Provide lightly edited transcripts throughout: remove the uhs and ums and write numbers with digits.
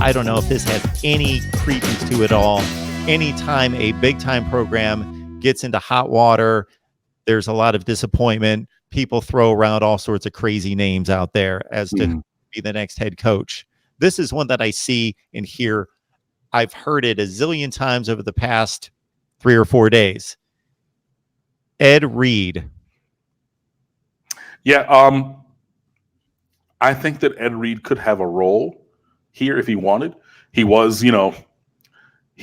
I don't know if this has any credence to it all. Anytime a big-time program gets into hot water, there's a lot of disappointment. People throw around all sorts of crazy names out there as to who be the next head coach. This is one that I see and hear. I've heard it a zillion times over the past 3 or 4 days. Ed Reed. Yeah, I think that Ed Reed could have a role here if he wanted. He was, he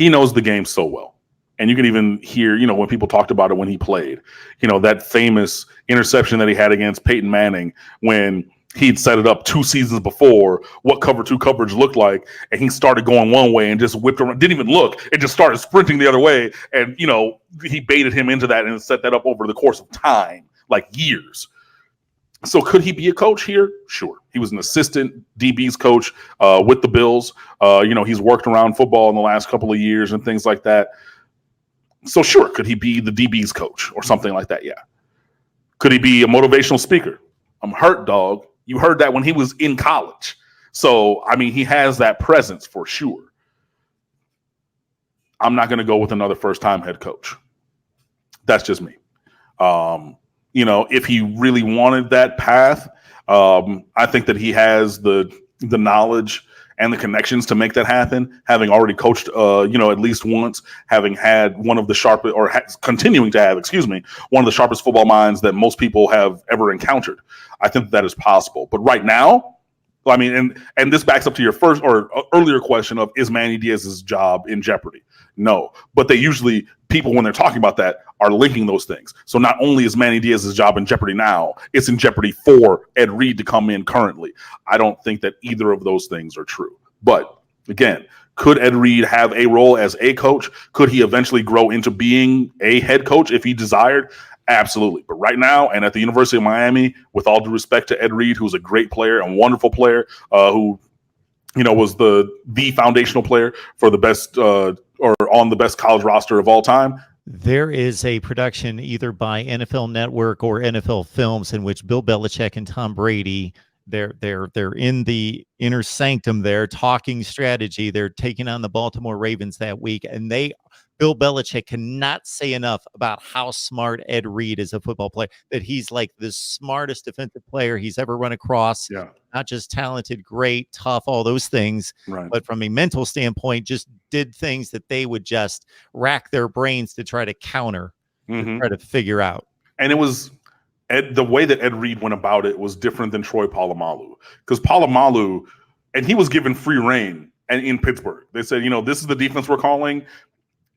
knows the game so well. And you can even hear, when people talked about it when he played, that famous interception that he had against Peyton Manning when he'd set it up 2 seasons before, what cover 2 coverage looked like. And he started going one way and just whipped around, didn't even look, and just started sprinting the other way. And, he baited him into that and set that up over the course of time, like years. So could he be a coach here? Sure. He was an assistant DB's coach with the Bills. He's worked around football in the last couple of years and things like that. So sure, could he be the DB's coach or something like that? Yeah. Could he be a motivational speaker? I'm hurt, dog. You heard that when he was in college. So, he has that presence for sure. I'm not going to go with another first-time head coach. That's just me. If he really wanted that path, I think that he has the knowledge and the connections to make that happen, having already coached, at least once, having had one of the sharpest, or continuing to have, one of the sharpest football minds that most people have ever encountered. I think that is possible. But right now, and this backs up to your first or earlier question of, is Manny Diaz's job in jeopardy? No. But they usually, people when they're talking about that, are linking those things. So not only is Manny Diaz's job in jeopardy now, it's in jeopardy for Ed Reed to come in currently. I don't think that either of those things are true. But again, could Ed Reed have a role as a coach? Could he eventually grow into being a head coach if he desired? Absolutely. But right now, and at the University of Miami, with all due respect to Ed Reed, who's a great player and wonderful player, who was the foundational player for the best or on the best college roster of all time. There is a production either by NFL Network or NFL Films in which Bill Belichick and Tom Brady, they're in the inner sanctum there talking strategy. They're taking on the Baltimore Ravens that week, and Bill Belichick cannot say enough about how smart Ed Reed is a football player, that he's like the smartest defensive player he's ever run across. Yeah. Not just talented, great, tough, all those things, right, but from a mental standpoint, just did things that they would just rack their brains to try to counter, to try to figure out. And it was the way that Ed Reed went about it was different than Troy Polamalu, because Polamalu, and he was given free reign and in Pittsburgh. They said, this is the defense we're calling.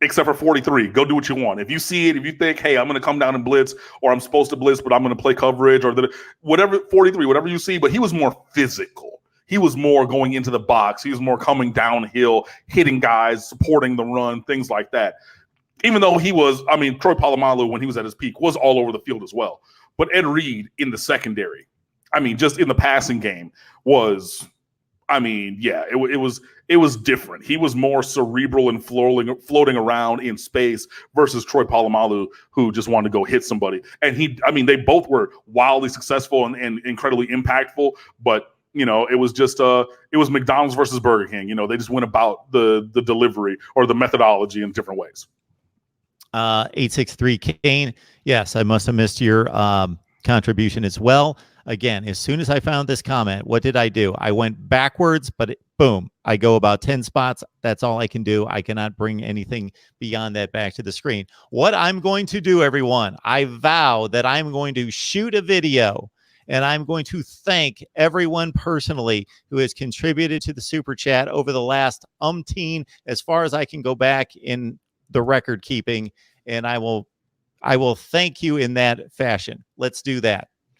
Except for 43, go do what you want. If you see it, if you think, hey, I'm going to come down and blitz, or I'm supposed to blitz, but I'm going to play coverage, or whatever, 43, whatever you see. But he was more physical. He was more going into the box. He was more coming downhill, hitting guys, supporting the run, things like that. Even though he was, Troy Polamalu, when he was at his peak, was all over the field as well. But Ed Reed in the secondary, just in the passing game was, it was different. He was more cerebral and floating around in space versus Troy Polamalu, who just wanted to go hit somebody. And they both were wildly successful and incredibly impactful. But, it was just, it was McDonald's versus Burger King. They just went about the delivery or the methodology in different ways. 863 Kane. Yes, I must have missed your contribution as well. Again, as soon as I found this comment, what did I do? I went backwards, but boom, I go about 10 spots. That's all I can do. I cannot bring anything beyond that back to the screen. What I'm going to do, everyone, I vow that I'm going to shoot a video, and I'm going to thank everyone personally who has contributed to the Super Chat over the last umpteen, as far as I can go back in the record keeping, and I will thank you in that fashion. Let's do that.